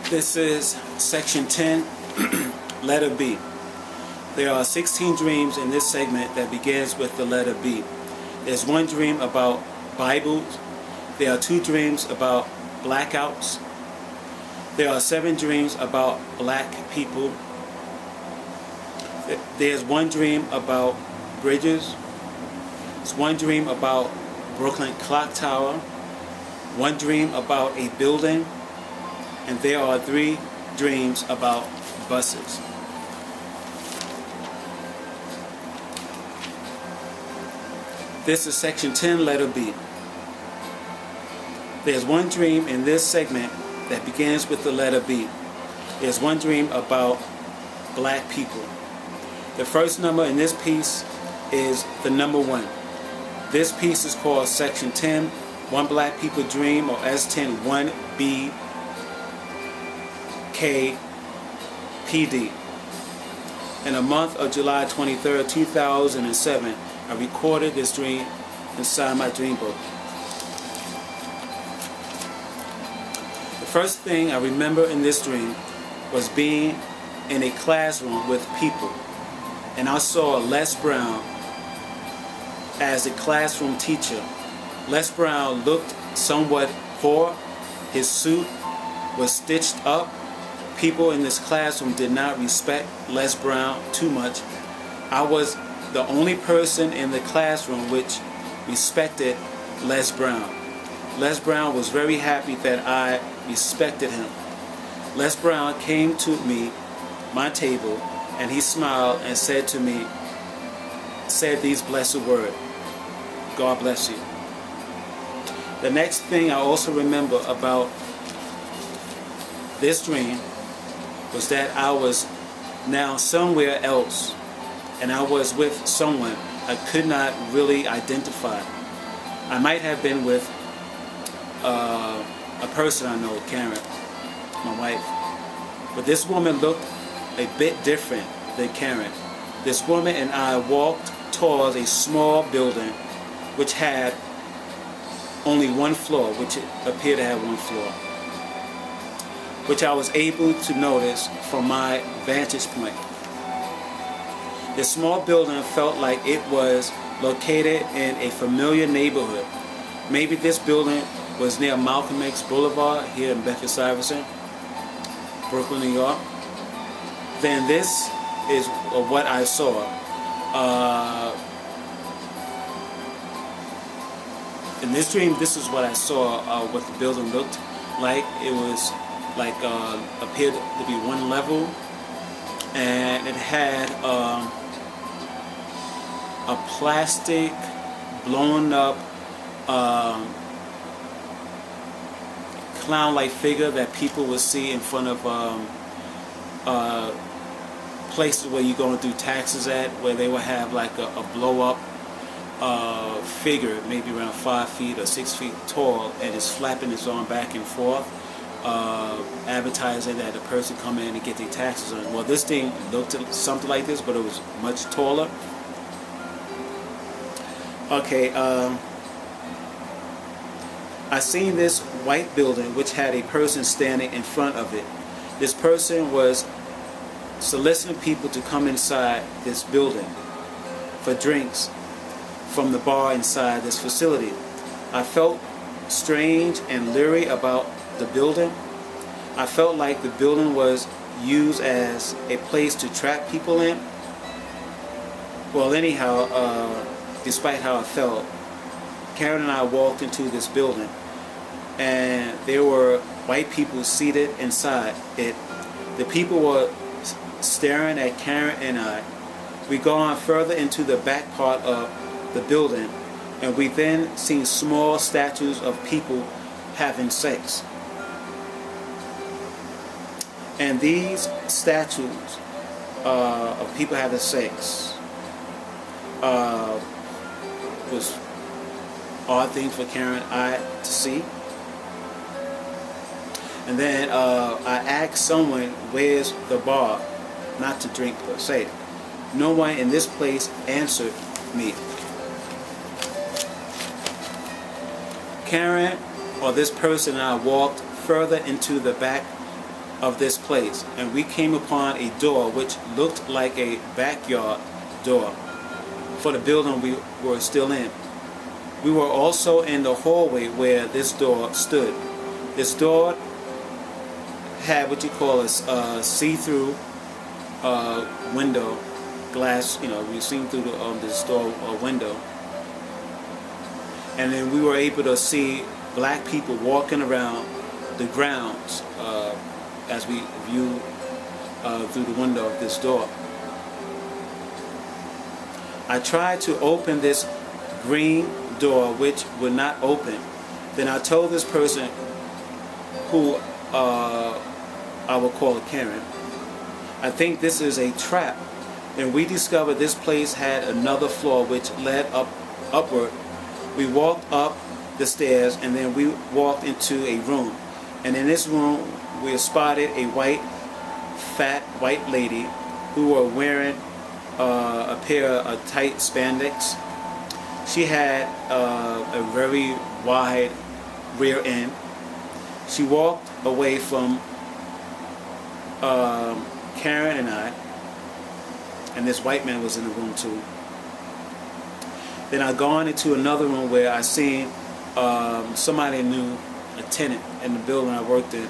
This is section 10, letter B. There are 16 dreams in this segment that begins with the letter B. There's one dream about Bibles. There are 2 dreams about blackouts. There are 7 dreams about black people. There's one dream about bridges. There's one dream about Brooklyn Clock Tower. One dream about a building. And there are 3 dreams about buses. This is section 10, letter B. There's one dream in this segment that begins with the letter B. There's one dream about black people. The first number in this piece is the number 1. This piece is called section 10, One Black People Dream, or S10 1B KPD. In the month of July 23rd, 2007, I recorded this dream inside my dream book. The first thing I remember in this dream was being in a classroom with people, and I saw Les Brown as a classroom teacher. Les Brown looked somewhat poor. His suit was stitched up. People in this classroom did not respect Les Brown too much. I was the only person in the classroom which respected Les Brown. Les Brown was very happy that I respected him. Les Brown came to me, my table, and he smiled and said to me, said these blessed words, "God bless you." The next thing I also remember about this dream was that I was now somewhere else, and I was with someone I could not really identify. I might have been with a person I know, Karen, my wife. But this woman looked a bit different than Karen. This woman and I walked towards a small building which had only one floor, which it appeared to have one floor, which I was able to notice from my vantage point. This small building felt like it was located in a familiar neighborhood. Maybe this building was near Malcolm X Boulevard here in Bedford-Stuyvesant, Brooklyn, New York. Then this is what I saw. In this dream, this is what I saw, what the building looked like. It was like appeared to be one level, and it had a plastic blown up clown-like figure that people would see in front of places where you're going to do taxes at, where they would have like a blow-up figure, maybe around 5 feet or 6 feet tall, and it's flapping its arm back and forth, advertising that a person come in and get their taxes on. Well, this thing looked something like this, but it was much taller. Okay, I seen this white building which had a person standing in front of it. This person was soliciting people to come inside this building for drinks from the bar inside this facility. I felt strange and leery about the building. I felt like the building was used as a place to trap people in. Well, anyhow, despite how I felt, Karen and I walked into this building, and there were white people seated inside it. The people were staring at Karen and I. We go on further into the back part of the building, and we then see small statues of people having sex. And these statues of people having sex was odd thing for Karen and I to see. And then I asked someone, "Where's the bar?" Not to drink per se. No one in this place answered me. Karen, or this person, and I walked further into the back of this place, and we came upon a door which looked like a backyard door for the building we were still in. We were also in the hallway where this door stood. This door had what you call a see-through window, glass, we seen through this door window. And then we were able to see black people walking around the grounds as we viewed through the window of this door. I tried to open this green door which would not open. Then I told this person, who I will call Karen, I think this is a trap. And we discovered this place had another floor which led upward. We walked up the stairs, and then we walked into a room. And in this room we spotted a fat white lady who were wearing a pair of tight spandex. She had a very wide rear end. She walked away from Karen and I, and this white man was in the room too. Then I gone into another room where I seen somebody knew, a tenant in the building I worked in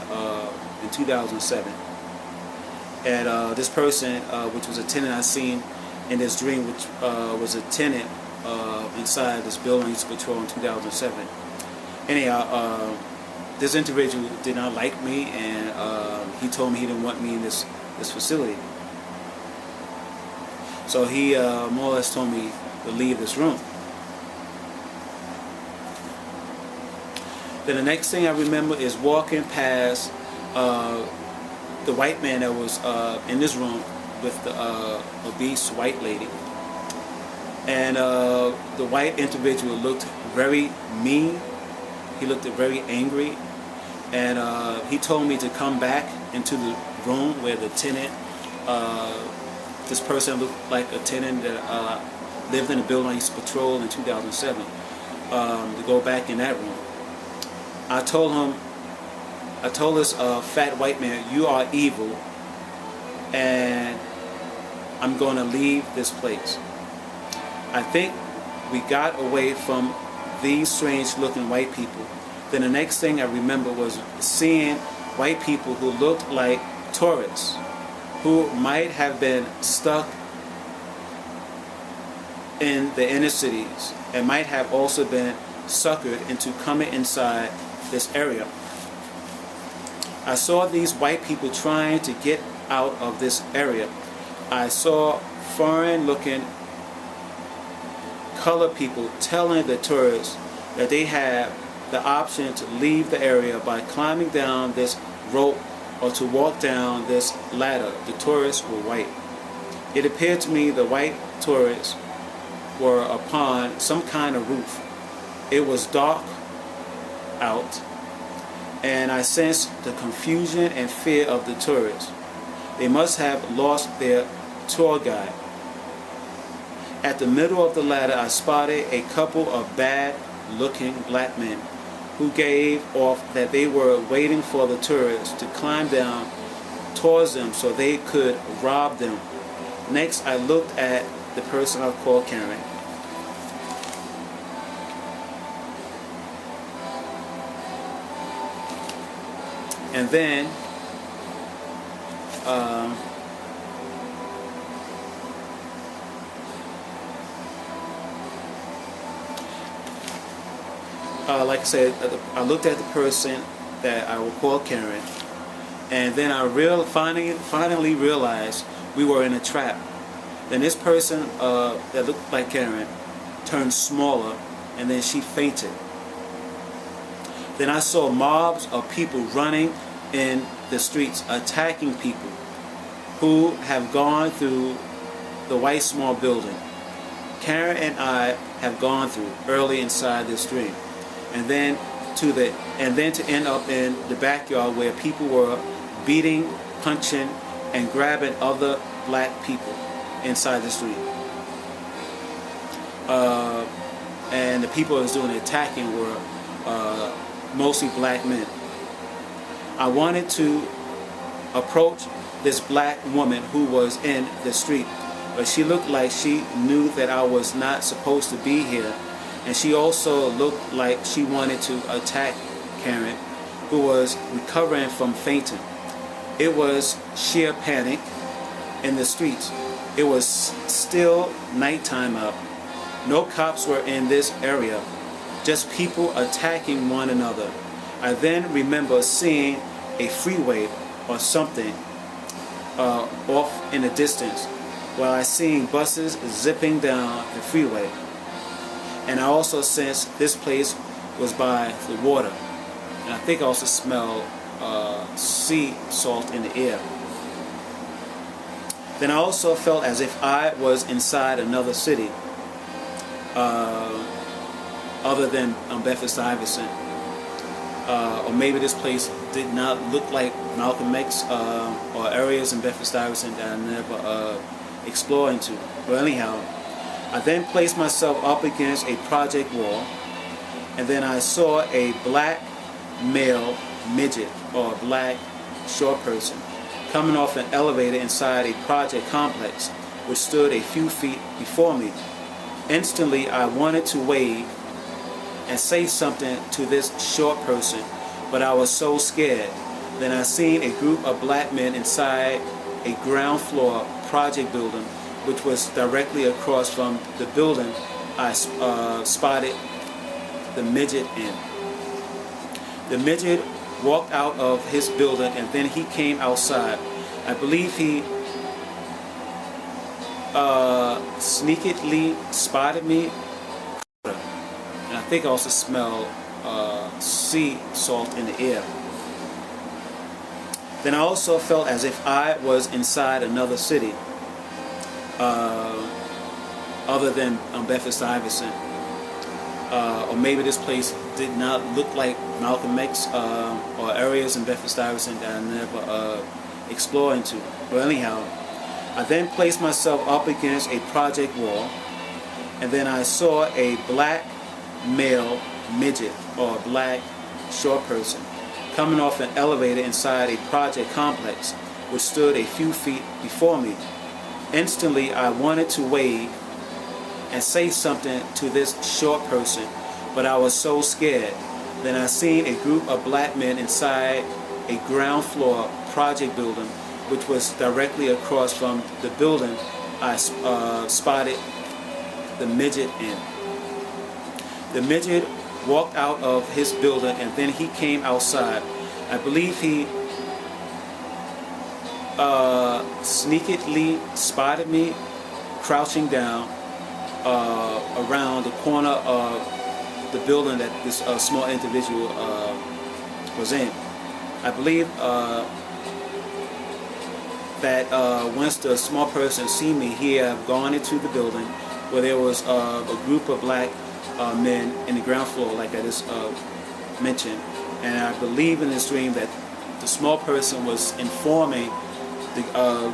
2007. And this person, which was a tenant I seen in this dream, which was a tenant inside this building I used to patrol in 2007. Anyhow, this individual did not like me, and he told me he didn't want me in this facility. So he more or less told me to leave this room. Then the next thing I remember is walking past the white man that was in this room with the obese white lady. And the white individual looked very mean. He looked very angry. And he told me to come back into the room where the tenant, this person looked like a tenant that lived in the building I used to patrol in 2007, to go back in that room. I told this fat white man, you are evil, and I'm going to leave this place. I think we got away from these strange looking white people. Then the next thing I remember was seeing white people who looked like tourists, who might have been stuck in the inner cities and might have also been suckered into coming inside this area. I saw these white people trying to get out of this area. I saw foreign looking colored people telling the tourists that they have the option to leave the area by climbing down this rope or to walk down this ladder. The tourists were white. It appeared to me the white tourists were upon some kind of roof. It was dark out, and I sensed the confusion and fear of the tourists. They must have lost their tour guide. At the middle of the ladder, I spotted a couple of bad-looking black men who gave off that they were waiting for the tourists to climb down towards them so they could rob them. Next, I looked at the person I called Karen. And then like I said, I looked at the person that I will call Karen, and then I finally realized we were in a trap. Then this person that looked like Karen turned smaller, and then she fainted. Then I saw mobs of people running in the streets, attacking people who have gone through the white small building Karen and I have gone through early inside this dream. And then to end up in the backyard where people were beating, punching, and grabbing other black people inside the street. And the people that was doing the attacking were mostly black men. I wanted to approached this black woman who was in the street, but she looked like she knew that I was not supposed to be here, and she also looked like she wanted to attack Karen, who was recovering from fainting. It was sheer panic in the streets. It was still nighttime out. No cops were in this area, just people attacking one another. I then remember seeing a freeway or something off in the distance, while I seen buses zipping down the freeway. And I also sensed this place was by the water, and I think I also smelled sea salt in the air. Then I also felt as if I was inside another city, other than Bedford-Stuyvesant, or maybe this place did not look like Malcolm X or areas in Bedford-Stuyvesant that I never explored into. But anyhow, I then placed myself up against a project wall, and then I saw a black male midget, or a black short person, coming off an elevator inside a project complex which stood a few feet before me. Instantly, I wanted to wave and say something to this short person, but I was so scared. Then I seen a group of black men inside a ground floor project building, which was directly across from the building I spotted the midget in. The midget walked out of his building, and then he came outside. I believe he sneakily spotted me, and I think I also smelled sea salt in the air. Then I also felt as if I was inside another city, other than Bedford-Stuyvesant, or maybe this place did not look like Malcolm X or areas in Bedford-Stuyvesant that I never explored into. But anyhow, I then placed myself up against a project wall, and then I saw a black male midget, or a black short person, coming off an elevator inside a project complex which stood a few feet before me. Instantly, I wanted to wave and say something to this short person, but I was so scared. Then I seen a group of black men inside a ground floor project building, which was directly across from the building I spotted the midget in. The midget walked out of his building, and then he came outside. I believe he sneakily spotted me crouching down around the corner of the building that this small individual was in. I believe that once the small person seen me, he had gone into the building where there was a group of black men in the ground floor, like I just mentioned. And I believe in this dream that the small person was informing the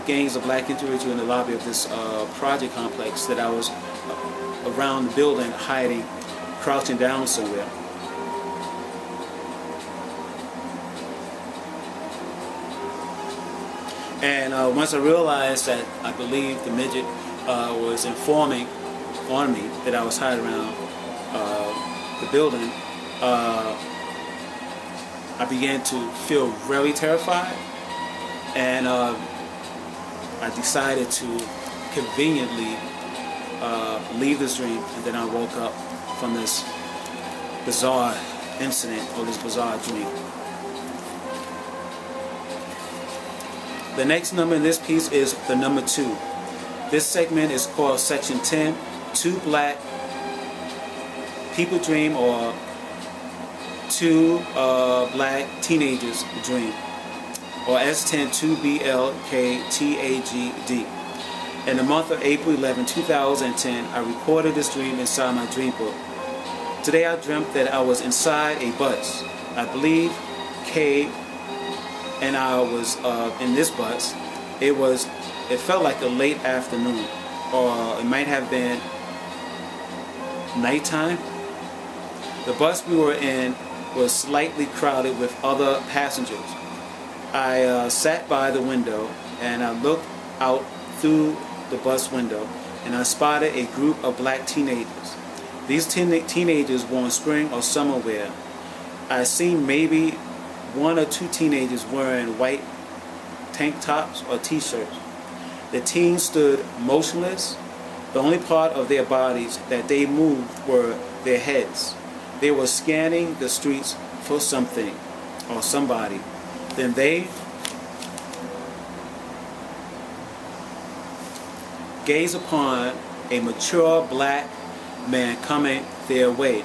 gangs of black individuals in the lobby of this project complex that I was around the building, hiding, crouching down somewhere. And once I realized that I believe the midget was informing on me that I was hiding around the building, I began to feel very terrified, and I decided to conveniently leave this dream, and then I woke up from this bizarre incident, or this bizarre dream. The next number in this piece is the number 2. This segment is called Section 10, Two Black People Dream, or Two Black Teenagers Dream, or S10 2BLKTAGD. In the month of April 11, 2010, I recorded this dream inside my dream book. Today I dreamt that I was inside a bus. I believe K and I was in this bus. It felt like a late afternoon, or it might have been nighttime. The bus we were in was slightly crowded with other passengers. I sat by the window and I looked out through the bus window, and I spotted a group of black teenagers. These teenagers wore spring or summer wear. I seen maybe one or two teenagers wearing white tank tops or t-shirts. The teens stood motionless. The only part of their bodies that they moved were their heads. They were scanning the streets for something or somebody. Then they gazed upon a mature black man coming their way.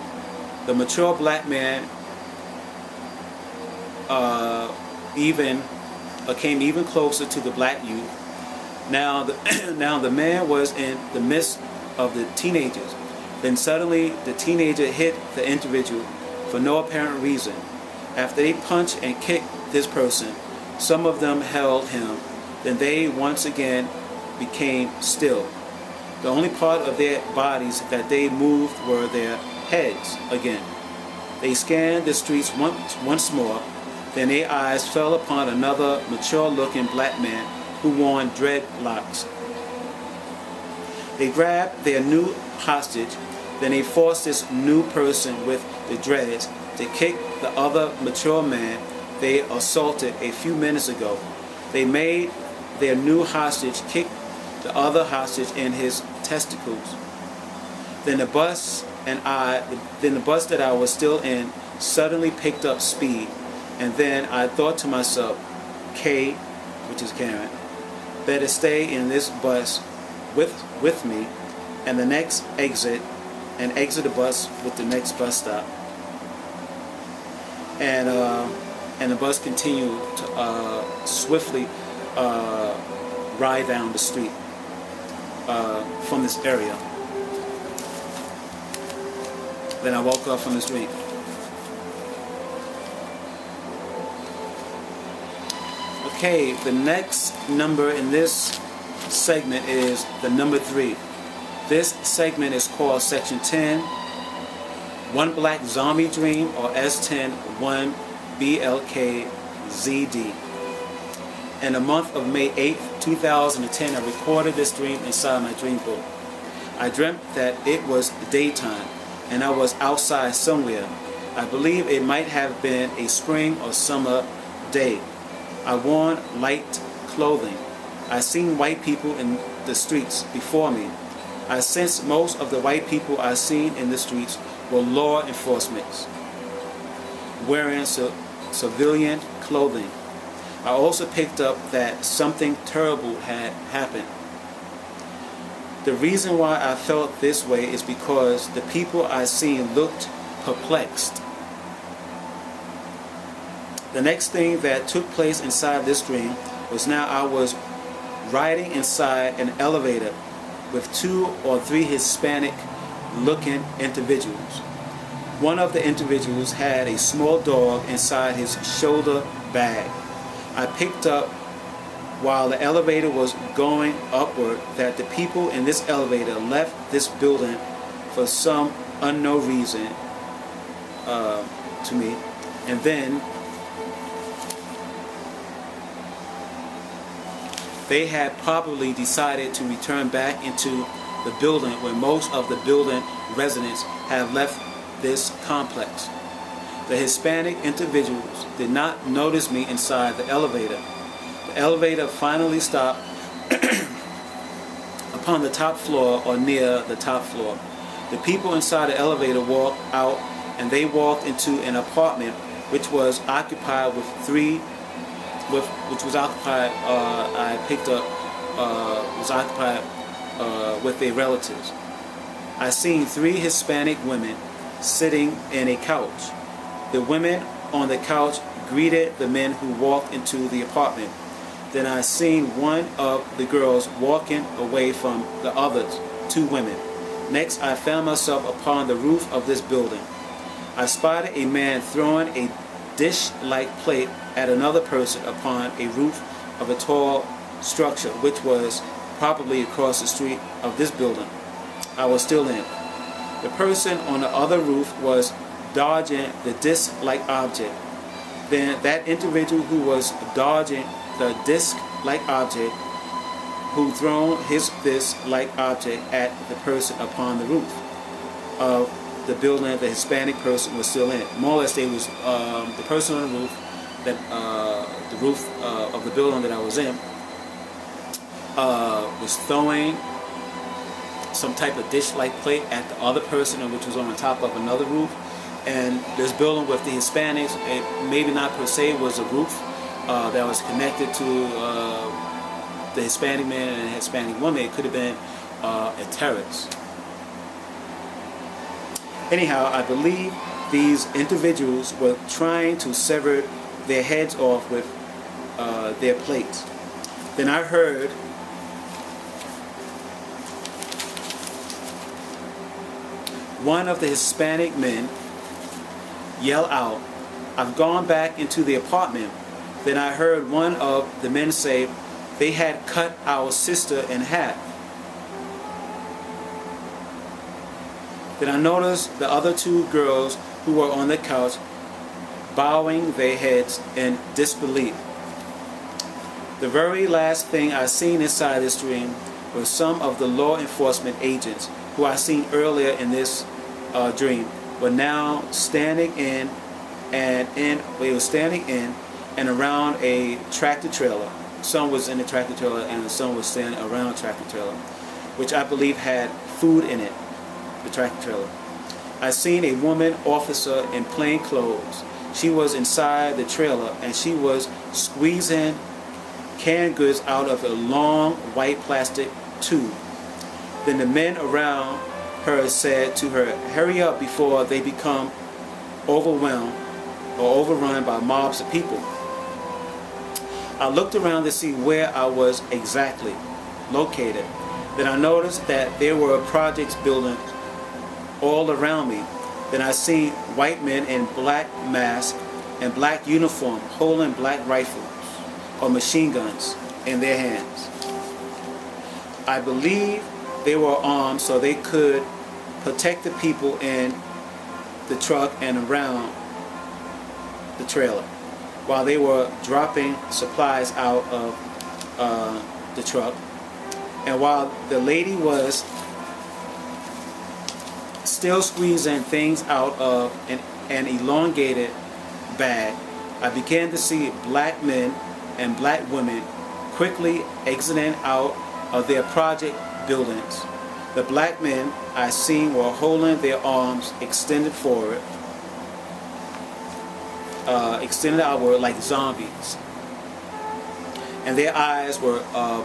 The mature black man came even closer to the black youth. Now the man was in the midst of the teenagers. Then suddenly the teenager hit the individual for no apparent reason. After they punched and kicked this person, some of them held him. Then they once again became still. The only part of their bodies that they moved were their heads again. They scanned the streets once more. Then their eyes fell upon another mature-looking black man who wore dreadlocks. They grabbed their new hostage. Then they forced this new person with the dreads to kick the other mature man they assaulted a few minutes ago. They made their new hostage kick the other hostage in his testicles. Then the bus that I was still in suddenly picked up speed, and then I thought to myself, Kay, which is Karen, better stay in this bus with me, and the next exit, and exit the bus with the next bus stop. And the bus continued to swiftly ride down the street from this area. Then I woke up from this dream. Okay, the next number in this segment is the number 3. This segment is called Section 10, One Black Zombie Dream, or S10 1 BLKZD. In the month of May 8th, 2010, I recorded this dream inside my dream book. I dreamt that it was daytime and I was outside somewhere. I believe it might have been a spring or summer day. I wore light clothing. I seen white people in the streets before me. I sensed most of the white people I seen in the streets were law enforcement, wearing civilian clothing. I also picked up that something terrible had happened. The reason why I felt this way is because the people I seen looked perplexed. The next thing that took place inside this dream was now I was riding inside an elevator with 2 or 3 Hispanic looking individuals. One of the individuals had a small dog inside his shoulder bag. I picked up while the elevator was going upward that the people in this elevator left this building for some unknown reason to me, and then they had probably decided to return back into the building where most of the building residents have left this complex. The Hispanic individuals did not notice me inside the elevator. The elevator finally stopped upon the top floor or near the top floor. The people inside the elevator walked out and they walked into an apartment which was occupied with with their relatives. I seen 3 Hispanic women sitting in a couch. The women on the couch greeted the men who walked into the apartment. Then I seen one of the girls walking away from the other 2 women. Next, I found myself upon the roof of this building. I spotted a man throwing a dish-like plate at another person upon a roof of a tall structure which was probably across the street of this building I was still in. The person on the other roof was dodging the disc-like object. Then that individual who was dodging the disc-like object, who thrown his disc-like object at the person upon the roof of the building the Hispanic person was still in. More or less, they was the person on the roof, that the roof of the building that I was in, was throwing some type of dish-like plate at the other person, which was on top of another roof. And this building with the Hispanics, it maybe not per se was a roof that was connected to the Hispanic man and the Hispanic woman. It could have been a terrace. Anyhow, I believe these individuals were trying to sever their heads off with their plates. Then I heard one of the Hispanic men yell out, "I've gone back into the apartment." Then I heard one of the men say, "They had cut our sister in half." Then I noticed the other two girls who were on the couch bowing their heads in disbelief. The very last thing I seen inside this dream were some of the law enforcement agents who I seen earlier in this dream were now standing in and around a tractor trailer. Some was in the tractor trailer and some was standing around a tractor trailer, which I believe had food in it, the tractor trailer. I seen a woman officer in plain clothes. She was inside the trailer and she was squeezing canned goods out of a long white plastic tube. Then the men around her said to her, "Hurry up before they become overwhelmed or overrun by mobs of people." I looked around to see where I was exactly located. Then I noticed that there were projects building all around me. Then I seen white men in black masks and black uniform holding black rifles or machine guns in their hands. I believe they were armed so they could protect the people in the truck and around the trailer while they were dropping supplies out of the truck. And while the lady was still squeezing things out of an elongated bag, I began to see black men and black women quickly exiting out of their project buildings. The black men I seen were holding their arms extended forward, extended outward like zombies. And their eyes were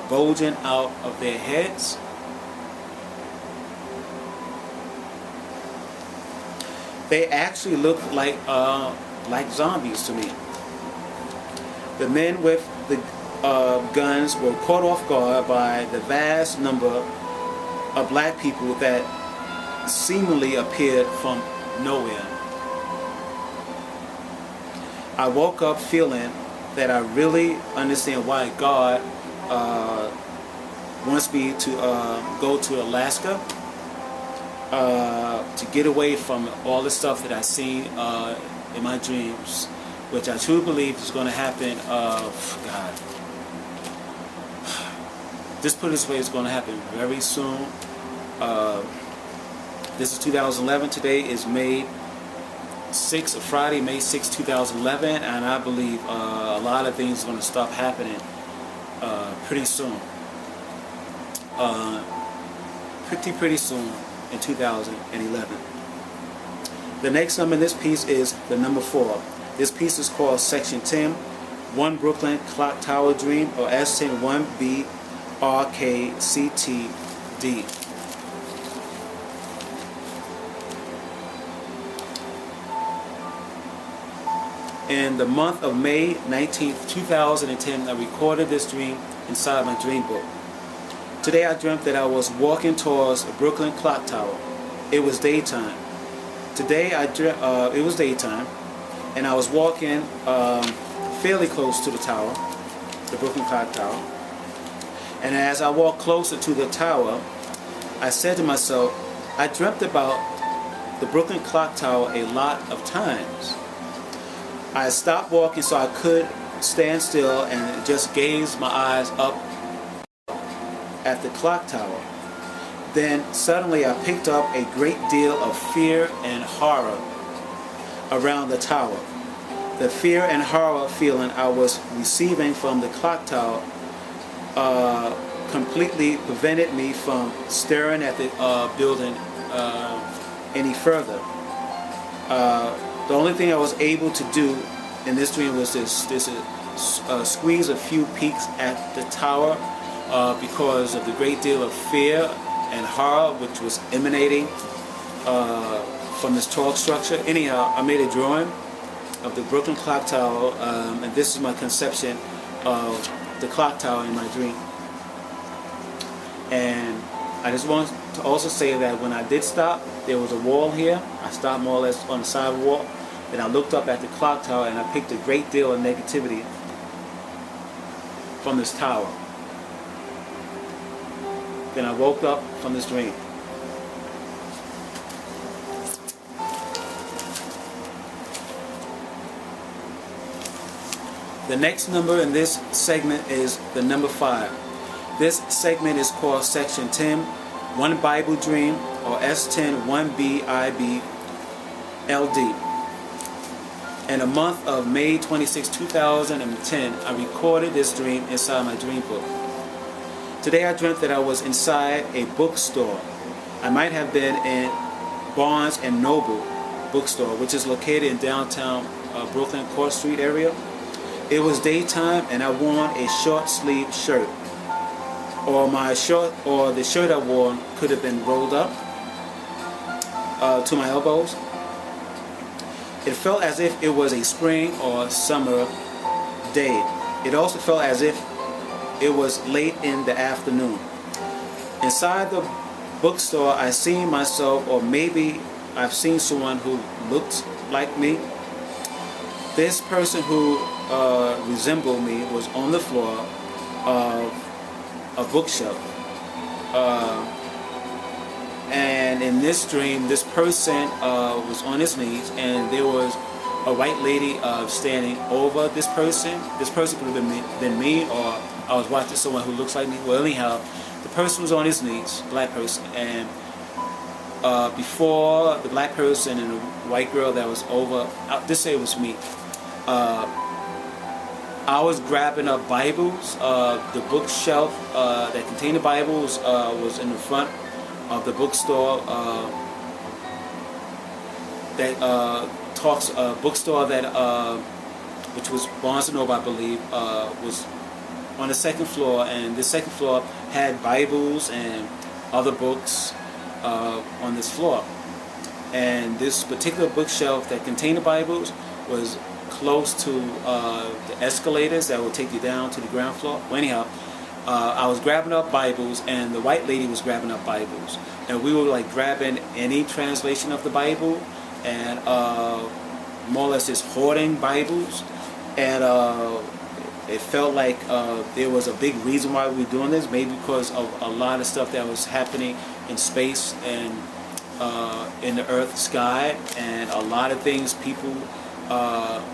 bulging out of their heads. They actually looked like zombies to me. The men with the guns were caught off guard by the vast number of black people that seemingly appeared from nowhere. I woke up feeling that I really understand why God wants me to go to Alaska to get away from all the stuff that I seen in my dreams, which I truly believe is going to happen. God, just put it this way, it's going to happen very soon. This is 2011. Today is May 6th, Friday, May 6, 2011, and I believe a lot of things are going to stop happening pretty soon. Pretty soon in 2011. The next number in this piece is the number 4. This piece is called Section 10, 1 Brooklyn Clock Tower Dream, or S10 1B RKCTD. In the month of May 19th, 2010, I recorded this dream inside my dream book. Today I dreamt that I was walking towards a Brooklyn clock tower. It was daytime. Today it was daytime, and I was walking fairly close to the tower, the Brooklyn clock tower. And as I walked closer to the tower, I said to myself, I dreamt about the Brooklyn clock tower a lot of times. I stopped walking so I could stand still and just gaze my eyes up at the clock tower. Then suddenly I picked up a great deal of fear and horror around the tower. The fear and horror feeling I was receiving from the clock tower completely prevented me from staring at the building any further. The only thing I was able to do in this dream was squeeze a few peeks at the tower because of the great deal of fear and horror which was emanating from this tall structure. Anyhow, I made a drawing of the Brooklyn clock tower, and this is my conception of the clock tower in my dream. And I just want to also say that when I did stop, there was a wall here. I stopped more or less on the sidewalk. Then I looked up at the clock tower and I picked a great deal of negativity from this tower. Then I woke up from this dream. The next number in this segment is the number 5. This segment is called Section 10, One Bible Dream, or S10 1BIBLD. In the month of May 26, 2010, I recorded this dream inside my dream book. Today I dreamt that I was inside a bookstore. I might have been in Barnes and Noble bookstore, which is located in downtown Brooklyn Court Street area. It was daytime and I wore a short sleeve shirt. Or the shirt I wore could have been rolled up to my elbows. It felt as if it was a spring or summer day. It also felt as if it was late in the afternoon. Inside the bookstore, I seen myself, or maybe I've seen someone who looked like me. This person who resembled me was on the floor of a bookshelf. And in this dream, this person was on his knees, and there was a white lady standing over this person. This person could have been me, or I was watching someone who looks like me. Well, anyhow, the person was on his knees, black person, and before the black person and the white girl that was over, this say it was me. I was grabbing up Bibles. The bookshelf that contained the Bibles was in the front of the bookstore. Bookstore that which was Barnes and Noble, I believe, was on the second floor, and the second floor had Bibles and other books on this floor. And this particular bookshelf that contained the Bibles was close to the escalators that will take you down to the ground floor. Well, anyhow, I was grabbing up Bibles, and the white lady was grabbing up Bibles, and we were like grabbing any translation of the Bible, and more or less just hoarding Bibles. And it felt like there was a big reason why we were doing this, maybe because of a lot of stuff that was happening in space and in the earth sky, and a lot of things people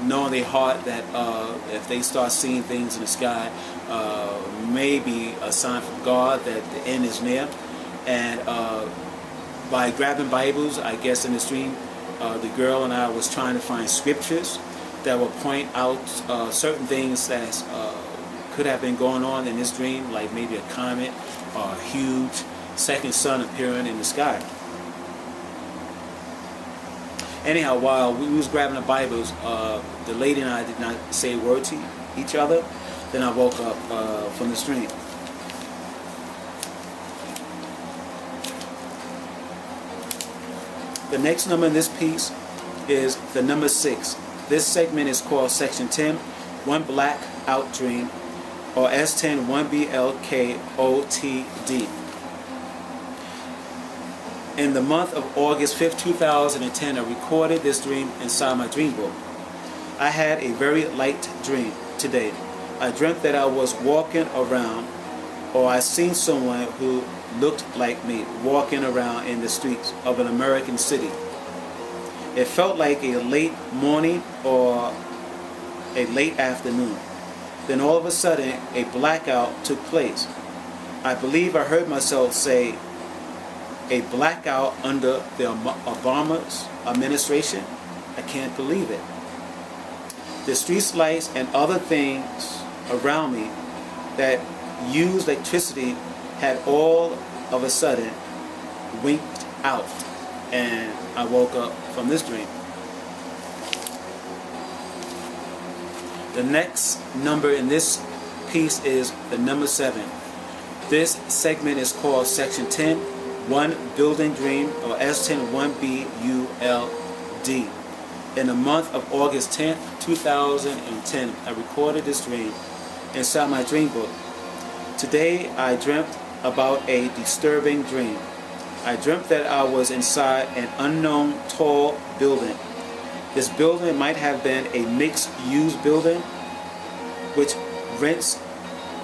know in their heart that if they start seeing things in the sky, maybe a sign from God that the end is near. And by grabbing Bibles, I guess in this dream, the girl and I was trying to find scriptures that will point out certain things that could have been going on in this dream, like maybe a comet or a huge second sun appearing in the sky. Anyhow, while we was grabbing the Bibles, the lady and I did not say a word to each other. Then I woke up from the dream. The next number in this piece is the number 6. This segment is called Section 10, One Black Out Dream, or S10 1BLKOTD. In the month of August 5th, 2010, I recorded this dream inside my dream book. I had a very light dream today. I dreamt that I was walking around, or I seen someone who looked like me walking around in the streets of an American city. It felt like a late morning or a late afternoon. Then all of a sudden, a blackout took place. I believe I heard myself say, a blackout under the Obama's administration? I can't believe it. The street lights and other things around me that used electricity had all of a sudden winked out, and I woke up from this dream. The next number in this piece is the number 7. This segment is called Section 10, One Building Dream, or S10 1BULD. In the month of August 10th, 2010, I recorded this dream inside my dream book. Today I dreamt about a disturbing dream. I dreamt that I was inside an unknown tall building. This building might have been a mixed-use building which rents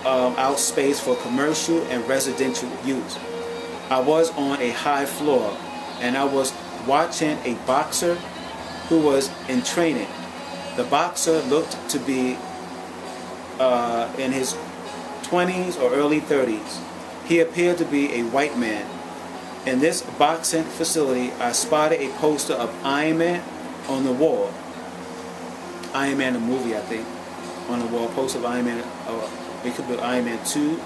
out space for commercial and residential use. I was on a high floor and I was watching a boxer who was in training. The boxer looked to be in his 20s or early 30s. He appeared to be a white man. In this boxing facility, I spotted a poster of Iron Man on the wall. Iron Man, the movie, I think, on the wall. Poster of Iron Man, it could be Iron Man 2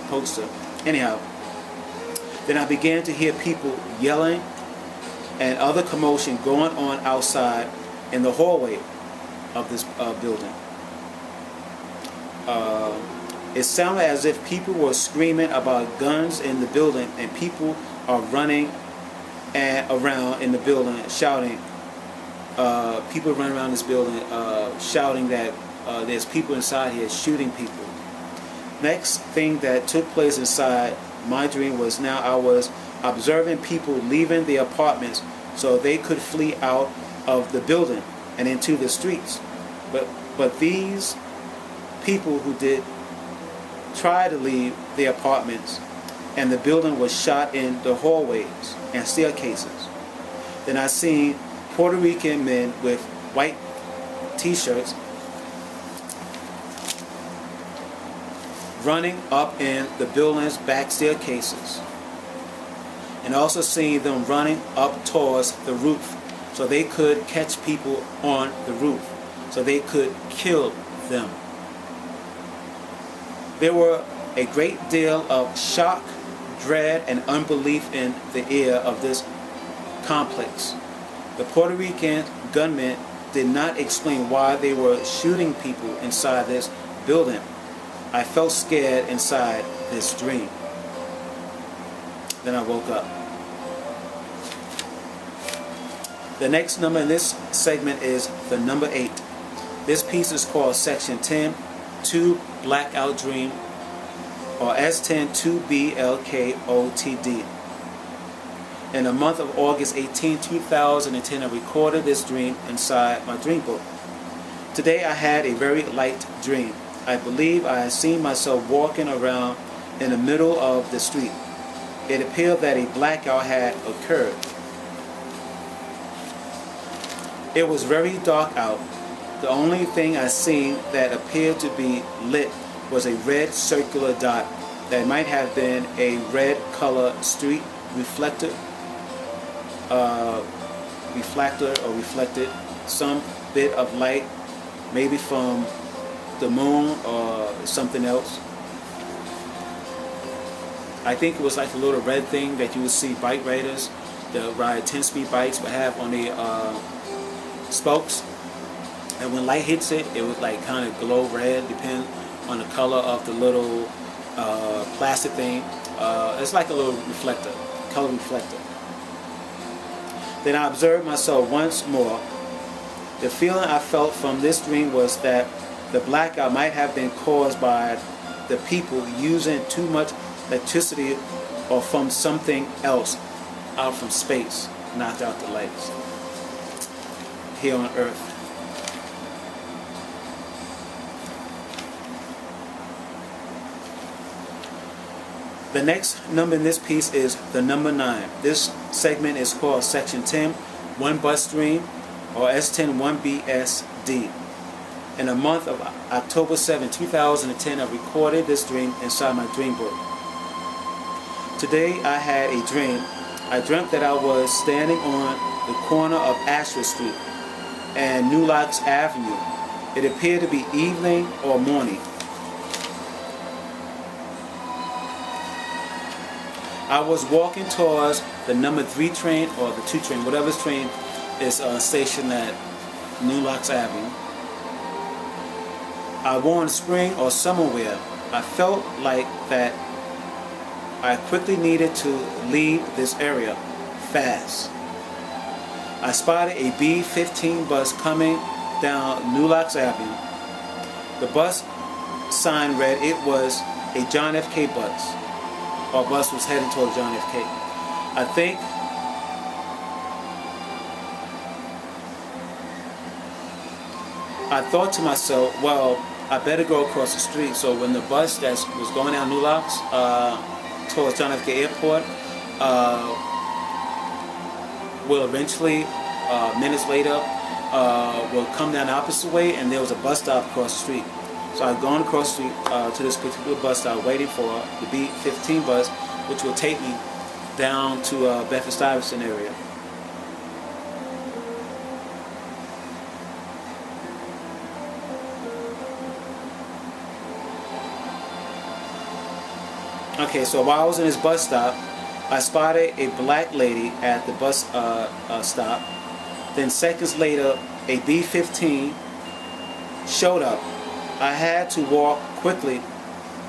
poster. Anyhow, then I began to hear people yelling and other commotion going on outside in the hallway of this building. It sounded as if people were screaming about guns in the building, and people are running around in the building shouting. People running around this building shouting that there's people inside here shooting people. Next thing that took place inside my dream was now I was observing people leaving the apartments so they could flee out of the building and into the streets. But these people who did try to leave the apartments, and the building was shot in the hallways and staircases. Then I seen Puerto Rican men with white t-shirts running up in the building's back staircases, and also seeing them running up towards the roof so they could catch people on the roof so they could kill them. There were a great deal of shock, dread, and unbelief in the air of this complex. The Puerto Rican gunmen did not explain why they were shooting people inside this building. I felt scared inside this dream. Then I woke up. The next number in this segment is the number 8. This piece is called Section 10, 2 Blackout Dream, or S10 2BLKOTD. In the month of August 18, 2010, I recorded this dream inside my dream book. Today I had a very light dream. I believe I had seen myself walking around in the middle of the street. It appeared that a blackout had occurred. It was very dark out. The only thing I seen that appeared to be lit was a red circular dot that might have been a red color street reflected some bit of light, maybe from the moon or something else. I think it was like a little red thing that you would see bike riders that ride 10-speed bikes would have on the spokes, and when light hits it, it would like kind of glow red, depending on the color of the little plastic thing. It's like a little reflector, color reflector. Then I observed myself once more. The feeling I felt from this dream was that the blackout might have been caused by the people using too much electricity or from something else out from space, knocked out the lights here on Earth. The next number in this piece is the number 9. This segment is called Section 10, 1 Bus Dream, or S10 1BSD. In the month of October 7, 2010, I recorded this dream inside my dream book. Today I had a dream. I dreamt that I was standing on the corner of Ashford Street and New Locks Avenue. It appeared to be evening or morning. I was walking towards the number 3 train or the 2 train, whatever train is stationed at New Locks Avenue. I wore in spring or summer wear. I felt like that I quickly needed to leave this area fast. I spotted a B-15 bus coming down New Locks Avenue. The bus sign read it was a John F. K. bus. Our bus was heading toward John F. K. I thought to myself, well, I better go across the street. So when the bus that was going down New Locks towards John F. K. Airport will eventually, minutes later, will come down the opposite way, and there was a bus stop across the street. So I've gone across the street to this particular bus stop, waiting for the B-15 bus, which will take me down to Bedford-Stuyvesant area. Okay, so while I was in this bus stop, I spotted a black lady at the bus stop. Then seconds later, a B-15 showed up. I had to walk quickly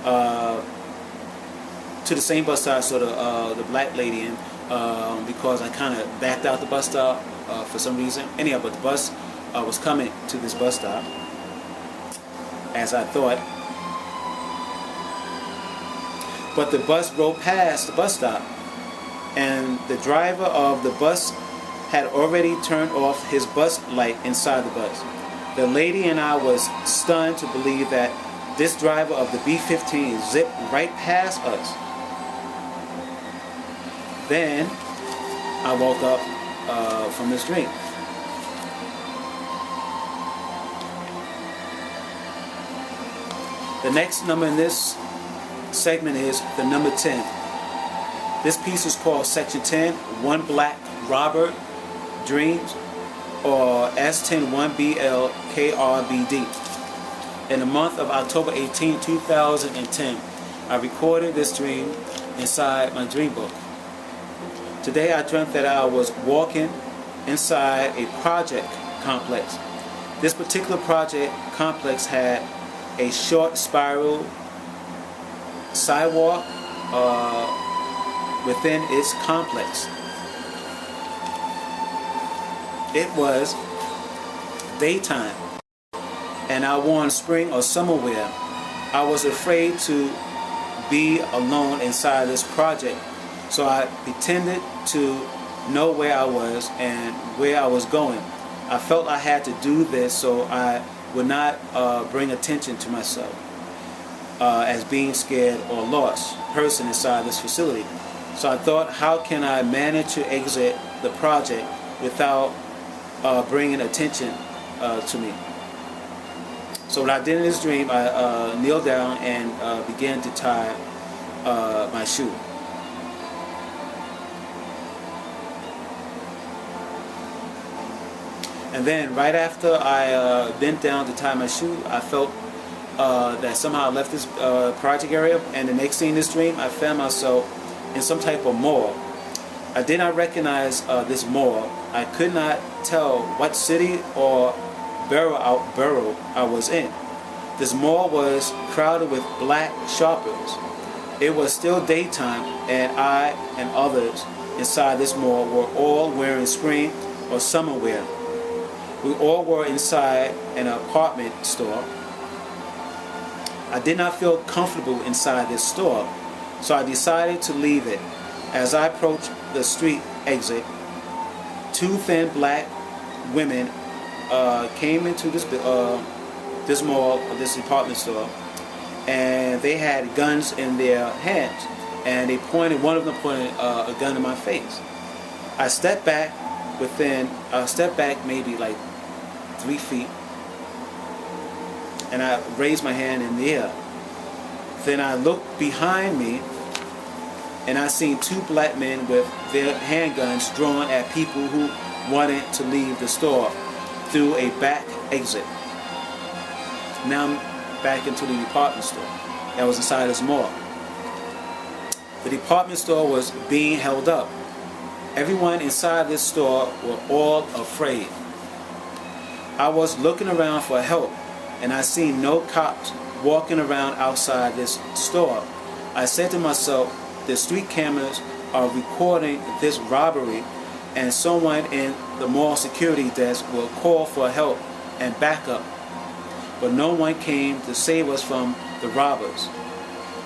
to the same bus stop, so the black lady in, because I kind of backed out the bus stop for some reason. Anyhow, but the bus was coming to this bus stop, as I thought. But the bus rolled past the bus stop, and the driver of the bus had already turned off his bus light inside the bus. The lady and I was stunned to believe that this driver of the B-15 zipped right past us. Then I woke up from this dream. The next number in this segment is the number 10. This piece is called Section 10, One Black Robert Dreams, or S101BLKRBD. In the month of October 18, 2010, I recorded this dream inside my dream book. Today I dreamt that I was walking inside a project complex. This particular project complex had a short spiral sidewalk within its complex. It was daytime, and I wore in spring or summer wear. I was afraid to be alone inside this project, so I pretended to know where I was and where I was going. I felt I had to do this so I would not bring attention to myself as being scared or lost person inside this facility. So I thought, how can I manage to exit the project without bringing attention to me? So what I did in this dream, I kneeled down and began to tie my shoe. And then right after I bent down to tie my shoe, I felt that somehow I left this project area, and the next thing in this dream, I found myself in some type of mall. I did not recognize this mall. I could not tell what city or borough I was in. This mall was crowded with black shoppers. It was still daytime, and I and others inside this mall were all wearing spring or summer wear. We all were inside an apartment store. I did not feel comfortable inside this store, so I decided to leave it. As I approached the street exit, two thin black women came into this mall, this department store, and they had guns in their hands, and one of them pointed a gun in my face. I stepped back maybe like 3 feet, and I raised my hand in the air. Then I looked behind me, and I seen two black men with their handguns drawn at people who wanted to leave the store through a back exit. Now I'm back into the department store that was inside this mall. The department store was being held up. Everyone inside this store were all afraid. I was looking around for help, and I seen no cops walking around outside this store. I said to myself, the street cameras are recording this robbery, and someone in the mall security desk will call for help and backup. But no one came to save us from the robbers.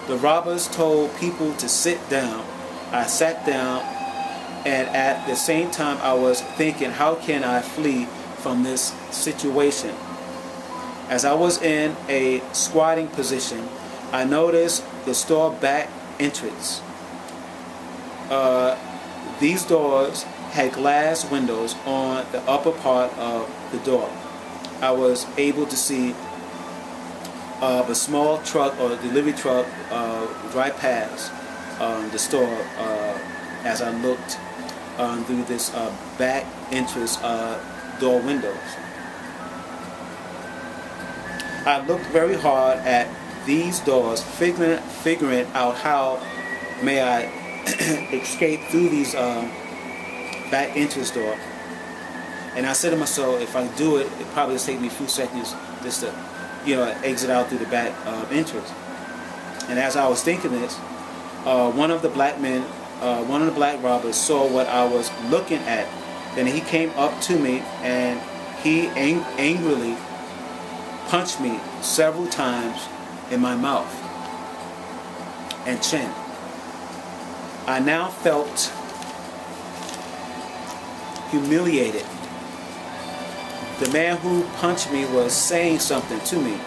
The robbers told people to sit down. I sat down, and at the same time I was thinking, how can I flee from this situation? As I was in a squatting position, I noticed the store back entrance. These doors had glass windows on the upper part of the door. I was able to see a small truck or delivery truck right past the store as I looked through this back entrance door windows. I looked very hard at these doors, figuring out how may I escape through these back entrance door. And I said to myself, if I do it, it probably will take me a few seconds just to, exit out through the back entrance. And as I was thinking this, one of the black robbers saw what I was looking at. Then he came up to me and he angrily punched me several times in my mouth and chin. I now felt humiliated. The man who punched me was saying something to me.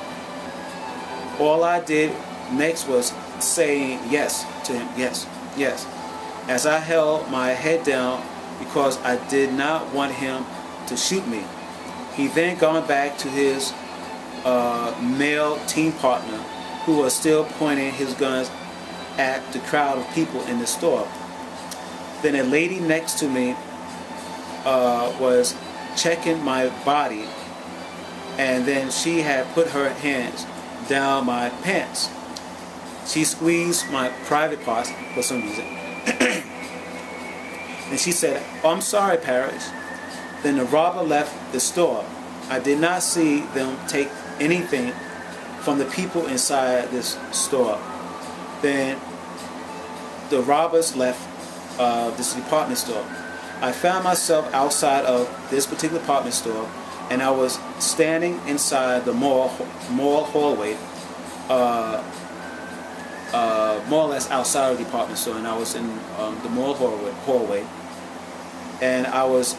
All I did next was saying yes to him, yes, yes, as I held my head down because I did not want him to shoot me. He then gone back to his male team partner, who was still pointing his guns at the crowd of people in the store. Then a lady next to me was checking my body, and then she had put her hands down my pants. She squeezed my private parts for some reason. And she said, "Oh, I'm sorry, Parrish." Then the robber left the store. I did not see them take anything from the people inside this store. Then the robbers left this department store. I found myself outside of this particular department store, and I was standing inside the mall hallway, more or less outside of the department store, and I was in the mall hallway, and I was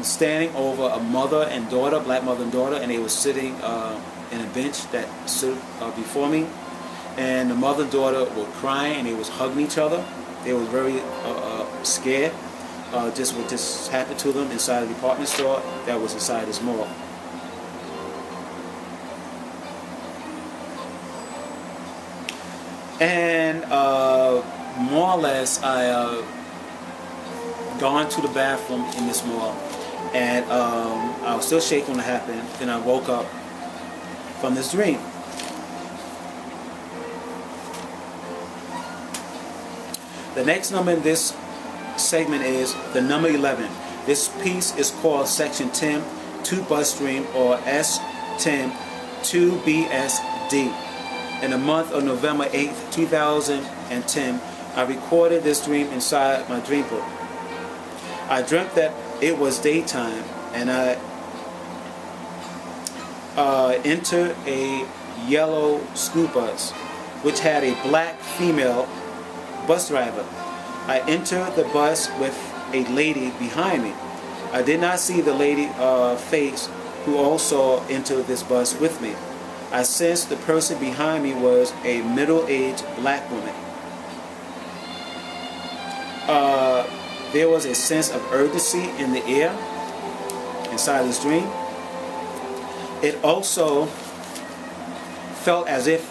standing over a mother and daughter, black mother and daughter, and they were sitting in a bench that stood before me, and the mother and daughter were crying, and they was hugging each other. They were very scared. Just what just happened to them inside a department store that was inside this mall. And more or less, I gone to the bathroom in this mall, and I was still shaking when it happened. Then I woke up from this dream. The next number in this segment is the number 11. This piece is called Section 10, 2 Bus Dream, or S10 2BSD. In the month of November 8th, 2010, I recorded this dream inside my dream book. I dreamt that it was daytime, and I entered a yellow school bus, which had a black female bus driver. I entered the bus with a lady behind me. I did not see the lady face who also entered this bus with me. I sensed the person behind me was a middle-aged black woman. There was a sense of urgency in the air inside this dream. It also felt as if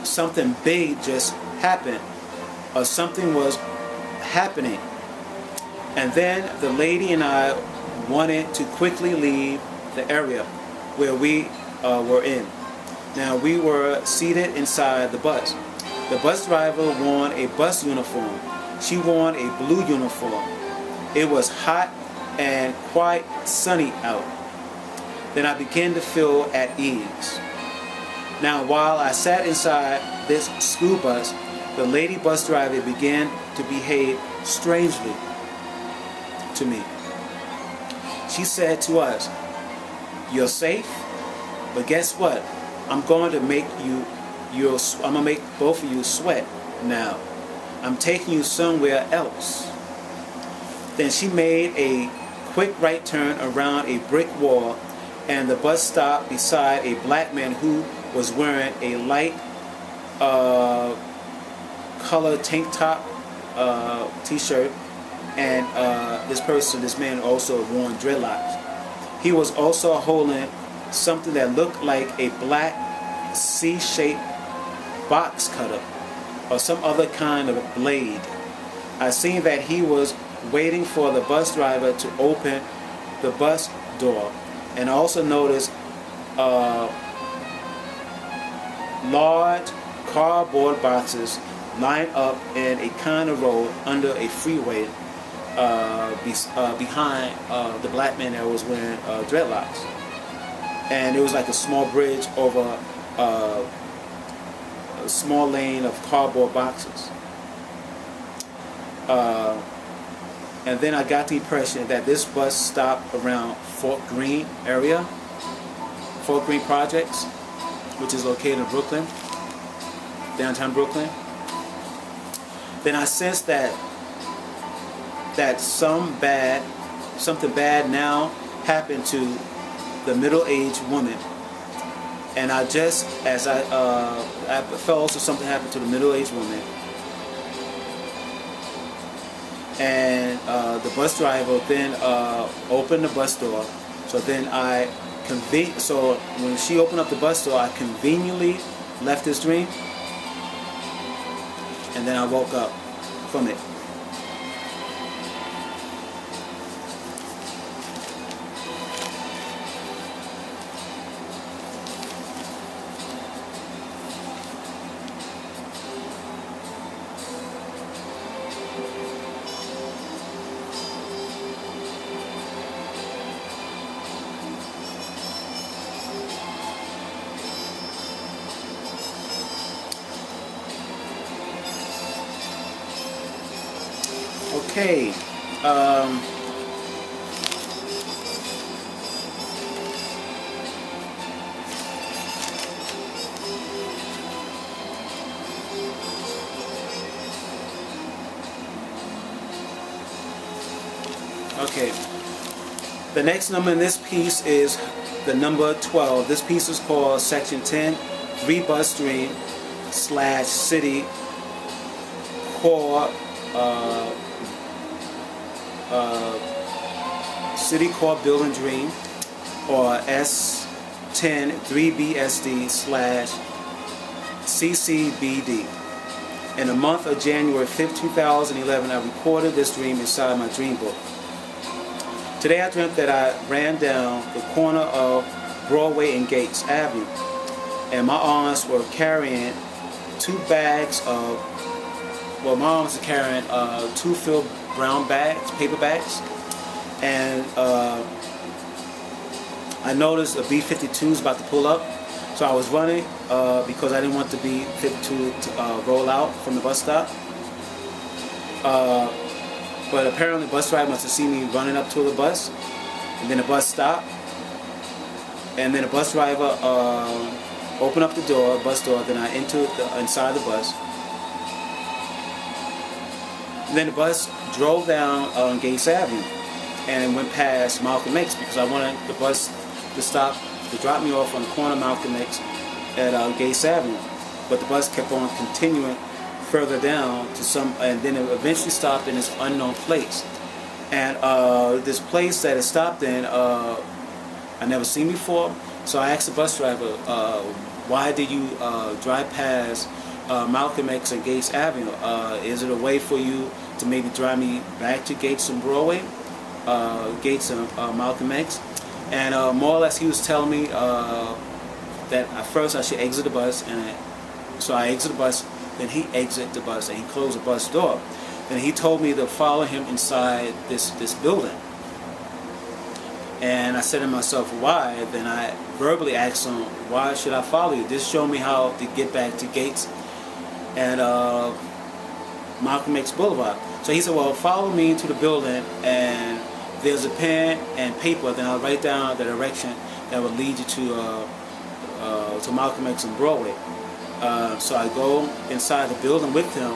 something big just happened, or something was happening. And then the lady and I wanted to quickly leave the area where we were in. Now, we were seated inside the bus. The bus driver wore a bus uniform. She wore a blue uniform. It was hot and quite sunny out. Then I began to feel at ease. Now, while I sat inside this school bus, the lady bus driver began to behave strangely to me. She said to us, "You're safe, but guess what? I'm going to make both of you sweat now. I'm taking you somewhere else." Then she made a quick right turn around a brick wall, and the bus stopped beside a black man who was wearing a light color tank top, t-shirt, and this man also wore dreadlocks. He was also holding something that looked like a black C-shaped box cutter or some other kind of blade. I seen that he was waiting for the bus driver to open the bus door, and I also noticed large cardboard boxes lined up in a kind of row under a freeway behind the black man that was wearing dreadlocks. And it was like a small bridge over a small lane of cardboard boxes. And then I got the impression that this bus stopped around Fort Greene area, Fort Greene Projects, which is located in Brooklyn, downtown Brooklyn. Then I sensed that something bad now happened to the middle-aged woman. And I felt also something happened to the middle-aged woman. And the bus driver then opened the bus door. So then so when she opened up the bus door, I conveniently left this dream. And then I woke up from it. Okay. Okay. The next number in this piece is the number 12. This piece is called Section 10, 3 Bus Dream / City Core City Core Building Dream, or S10 3BSD / CCBD. In the month of January 5th, 2011, I recorded this dream inside my dream book. Today I dreamt that I ran down the corner of Broadway and Gates Avenue, and my arms were carrying 2 bags of, well, my arms were carrying 2 filled brown bags, paper bags, and I noticed a B-52 was about to pull up, so I was running because I didn't want the B-52 to roll out from the bus stop. But apparently the bus driver must have seen me running up to the bus, and then the bus stopped, and then the bus driver opened up the door, bus door, then I entered inside the bus. And then the bus drove down on Gates Avenue and went past Malcolm X, because I wanted the bus to stop to drop me off on the corner of Malcolm X at Gates Avenue. But the bus kept on continuing further down to and then it eventually stopped in this unknown place. And this place that it stopped in, I never seen before. So I asked the bus driver, why did you drive past Malcolm X and Gates Avenue? Is it a way for you to maybe drive me back to Gates and Broadway, Gates and Malcolm X? And more or less he was telling me that at first I should exit the bus, and so I exit the bus, then he exit the bus, and he closed the bus door. Then he told me to follow him inside this building. And I said to myself, why? Then I verbally asked him, why should I follow you? This showed me how to get back to Gates and Malcolm X Boulevard. So he said, well, follow me into the building, and there's a pen and paper, then I'll write down the direction that will lead you to Malcolm X and Broadway. So I go inside the building with him,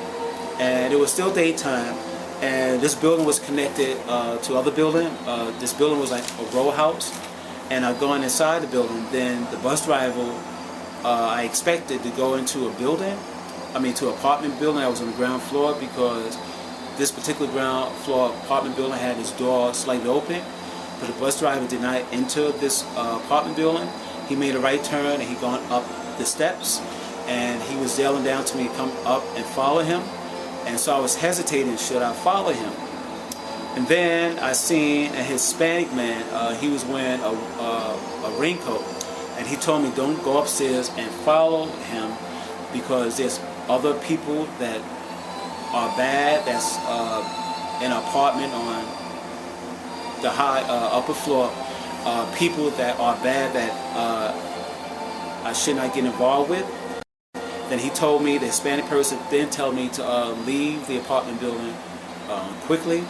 and it was still daytime, and this building was connected to other building. This building was like a row house, and I gone inside the building. Then the bus driver, I expected to go into a building, to an apartment building that was on the ground floor, because this particular ground floor apartment building had its door slightly open, but the bus driver did not enter this apartment building. He made a right turn, and he gone up the steps, and he was yelling down to me to come up and follow him. And so I was hesitating, should I follow him? And then I seen a Hispanic man, he was wearing a raincoat, and he told me don't go upstairs and follow him, because there's other people that are bad, that's in an apartment on the high upper floor, people that are bad that I should not get involved with. Then he told me, the Hispanic person then told me to leave the apartment building quickly.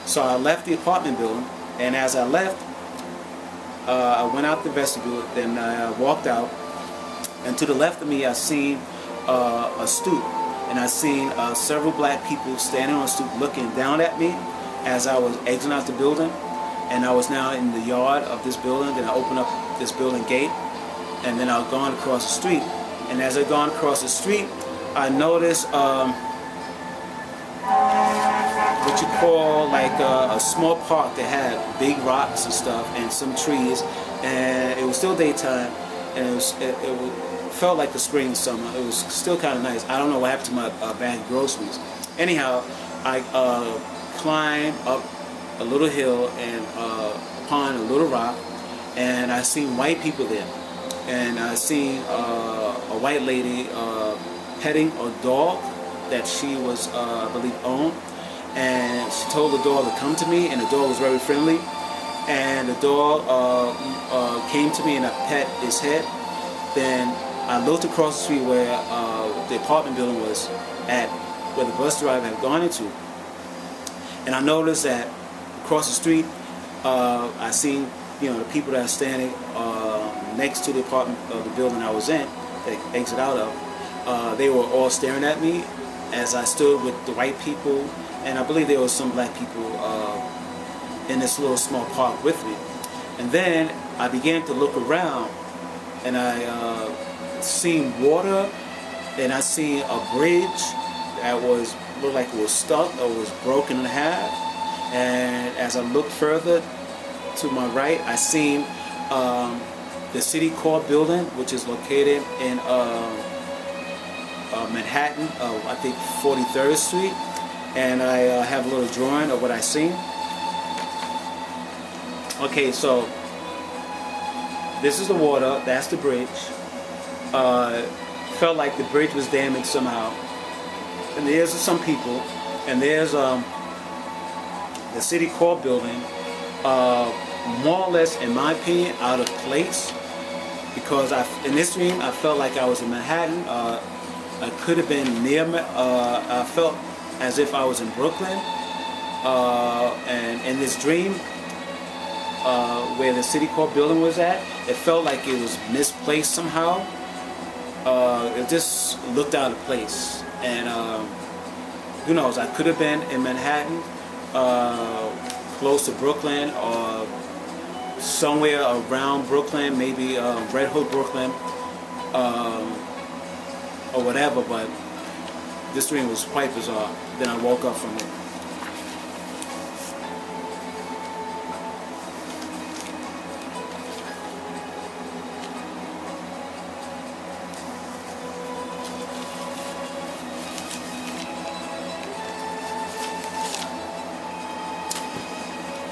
So I left the apartment building, and as I left, I went out the vestibule, then I walked out, and to the left of me I seen a stoop, and I seen several black people standing on a stoop looking down at me as I was exiting out the building, and I was now in the yard of this building. Then I opened up this building gate, and then I gone across the street. And as I gone across the street, I noticed what you call like a small park that had big rocks and stuff and some trees, and it was still daytime, and it felt like the spring and summer. It was still kind of nice. I don't know what happened to my bag of groceries. Anyhow, I climbed up a little hill and upon a little rock, and I seen white people there. And I seen a white lady petting a dog that she was, I believe, owned. And she told the dog to come to me, and the dog was very friendly. And the dog came to me, and I pet his head. Then I looked across the street where the apartment building was at, where the bus driver had gone into. And I noticed that across the street, I seen, the people that are standing next to the apartment of the building I was in, that exit out of, they were all staring at me as I stood with the white people, and I believe there was some black people in this little small park with me. And then I began to look around, and I seen water, and I seen a bridge that looked like it was stuck or was broken in half. And as I looked further to my right, I seen the City Court building, which is located in Manhattan, I think 43rd Street, and I have a little drawing of what I seen. Okay, so this is the water, that's the bridge. Felt like the bridge was damaged somehow. And there's some people, and there's the City Court building, more or less, in my opinion, out of place. Because in this dream, I felt like I was in Manhattan. I could have been near, I felt as if I was in Brooklyn. And in this dream, where the City Court building was at, it felt like it was misplaced somehow. It just looked out of place. And who knows, I could have been in Manhattan, close to Brooklyn, or somewhere around Brooklyn, maybe Red Hook, Brooklyn, or whatever, but this dream was quite bizarre. Then I woke up from it.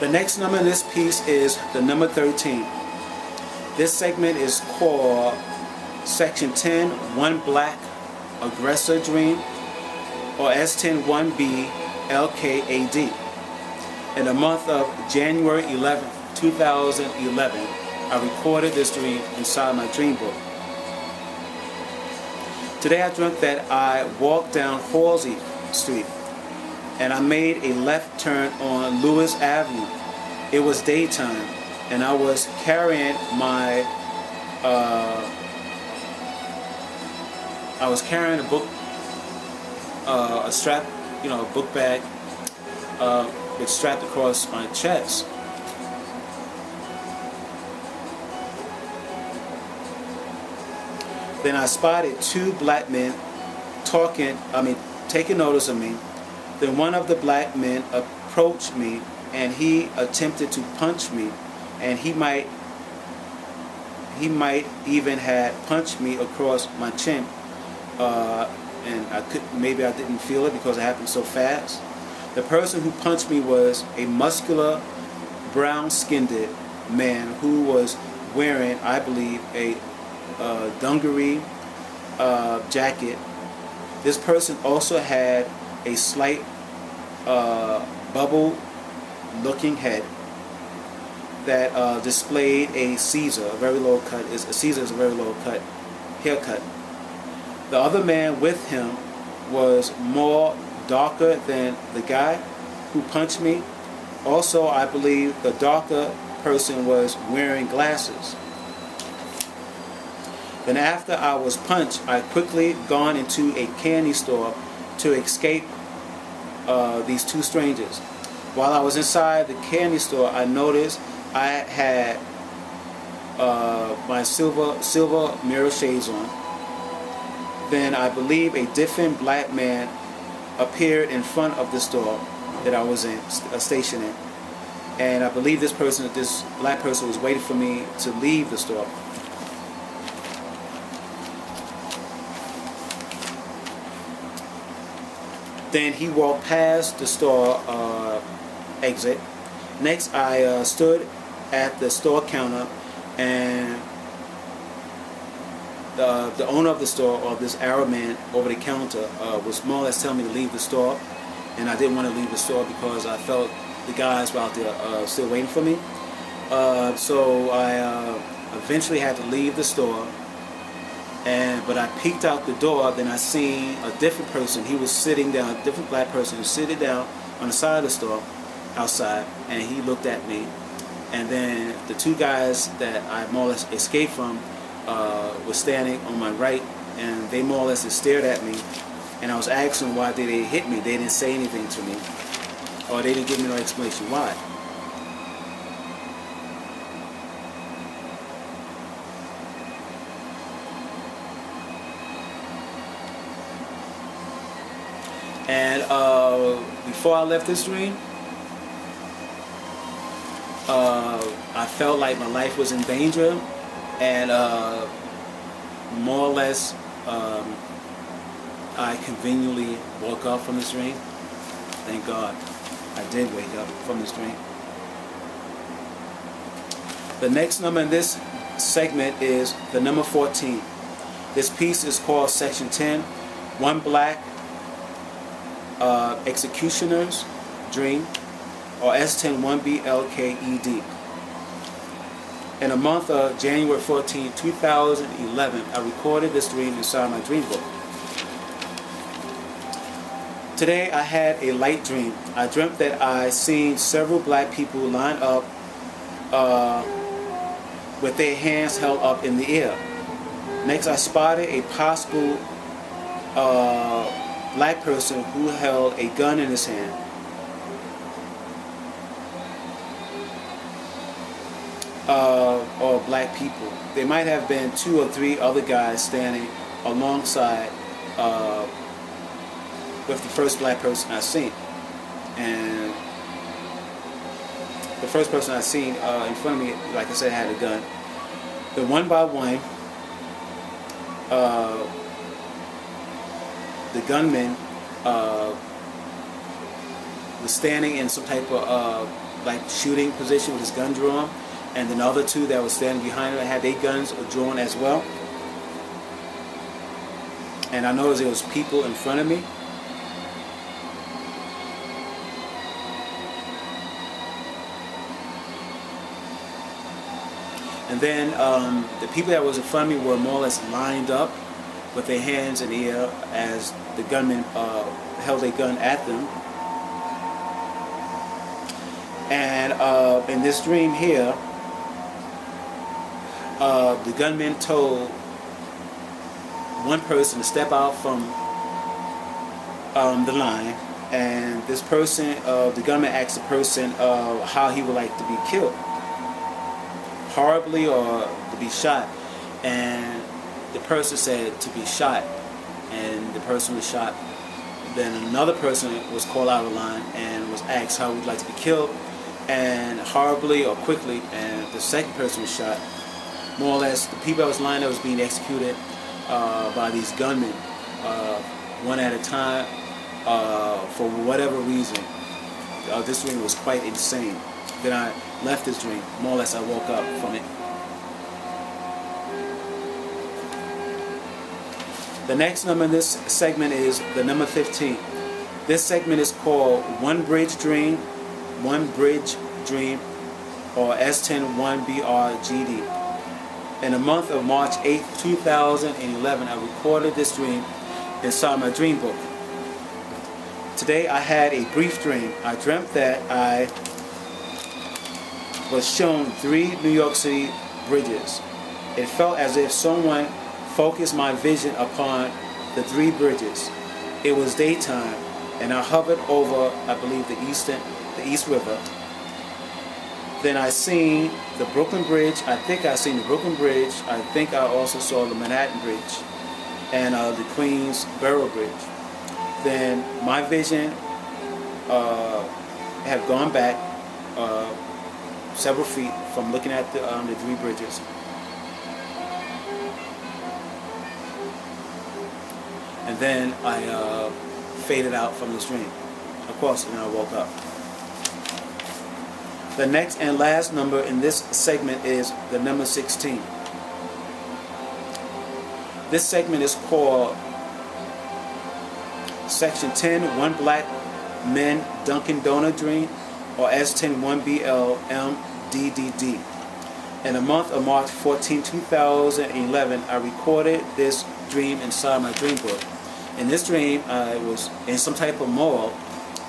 The next number in this piece is the number 13. This segment is called Section 10, One Black Aggressor Dream, or S10-1B LKAD. In the month of January 11th, 2011, I recorded this dream inside my dream book. Today I dreamt that I walked down Halsey Street and I made a left turn on Lewis Avenue. It was daytime and I was carrying my a book, a strap, a book bag. It's strapped across my chest. Then I spotted two black men taking notice of me. Then one of the black men approached me and he attempted to punch me, and he might even had punched me across my chin, and maybe I didn't feel it because it happened so fast. The person who punched me was a muscular, brown-skinned man who was wearing, I believe, a dungaree jacket. This person also had a slight bubble-looking head that displayed a Caesar, a very low cut. A Caesar is a very low cut haircut. The other man with him was more darker than the guy who punched me. Also, I believe the darker person was wearing glasses. Then after I was punched, I quickly gone into a candy store to escape these two strangers. While I was inside the candy store, I noticed I had my silver mirror shades on. Then I believe a different black man appeared in front of the store that I was in, stationed in, and I believe this black person was waiting for me to leave the store. Then he walked past the store exit. Next, I stood at the store counter, and the owner of the store, or this Arab man over the counter, was more or less telling me to leave the store, and I didn't want to leave the store because I felt the guys were out there still waiting for me. So I eventually had to leave the store, but I peeked out the door. Then I seen a different person. He was sitting down, a different black person who was sitting down on the side of the store outside, and he looked at me. And then the two guys that I more or less escaped from was standing on my right, and they more or less just stared at me, and I was asking why did they hit me. They didn't say anything to me, or they didn't give me no explanation why. And before I left this dream, I felt like my life was in danger, and more or less I conveniently woke up from this dream. Thank God I did wake up from this dream. The next number in this segment is the number 14. This piece is called Section 10, One Black Executioner's Dream, or S10-1B LKED. In the month of January 14, 2011, I recorded this dream inside my dream book. Today I had a light dream. I dreamt that I seen several black people line up with their hands held up in the air. Next, I spotted a possible black person who held a gun in his hand. Or black people. There might have been 2 or 3 other guys standing alongside with the first black person I seen. And the first person I seen in front of me, like I said, had a gun. Then one by one, the gunman was standing in some type of like shooting position with his gun drawn, and then the other two that were standing behind him had their guns drawn as well. And I noticed there was people in front of me. And then the people that was in front of me were more or less lined up with their hands in the air as the gunman held a gun at them. And in this dream here, the gunman told one person to step out from the line, and this person, the gunman asked the person how he would like to be killed, horribly or to be shot, and the person said to be shot, and the person was shot. Then another person was called out of the line and was asked how he would like to be killed, and horribly or quickly, and the second person was shot. More or less, the people that was lined up was being executed by these gunmen, one at a time, for whatever reason. This dream was quite insane. Then I left this dream. More or less, I woke up from it. The next number in this segment is the number 15. This segment is called One Bridge Dream, or S101BRGD. In the month of March 8, 2011, I recorded this dream inside my dream book. Today I had a brief dream. I dreamt that I was shown 3 New York City bridges. It felt as if someone focused my vision upon the 3 bridges. It was daytime, and I hovered over, I believe, the East River. Then I seen the Brooklyn Bridge. I think I seen the Brooklyn Bridge. I think I also saw the Manhattan Bridge and the Queensboro Bridge. Then my vision had gone back several feet from looking at the 3 bridges. And then I faded out from this dream. Of course, and I woke up. The next and last number in this segment is the number 16. This segment is called Section 10, One Black Men Dunkin' Donut Dream, or S101BLMDDD. In the month of March 14, 2011, I recorded this dream inside my dream book. In this dream, I was in some type of mall,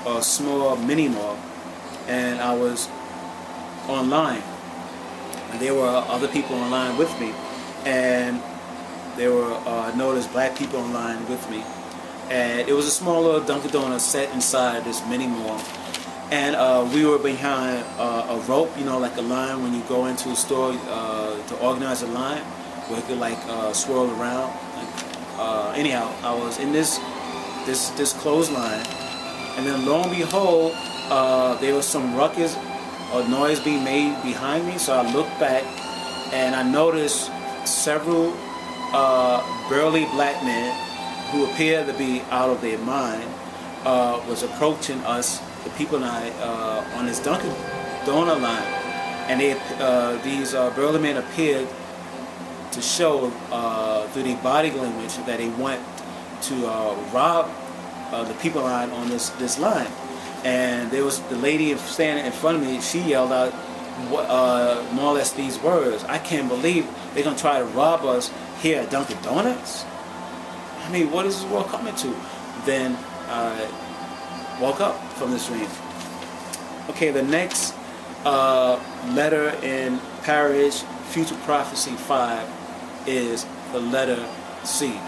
a small mini mall, and I was online, and there were other people online with me, and there were noticed black people online with me, and it was a small little Dunkin' Donuts set inside this mini mall, and we were behind a rope, you know, like a line when you go into a store to organize a line where it could like swirl around. Anyhow, I was in this clothesline, and then lo and behold, there was some ruckus or noise being made behind me. So I looked back, and I noticed several burly black men who appeared to be out of their mind was approaching us, the people and I, on this Dunkin' Donut line, and these burly men appeared to show through their body language that they want to rob the people line on this line. And there was the lady standing in front of me. She yelled out more or less these words: "I can't believe they're gonna try to rob us here at Dunkin' Donuts. I mean, what is this world coming to?" Then I woke up from this dream. Okay, the next letter in Parrish Future Prophecy 5 is the letter C.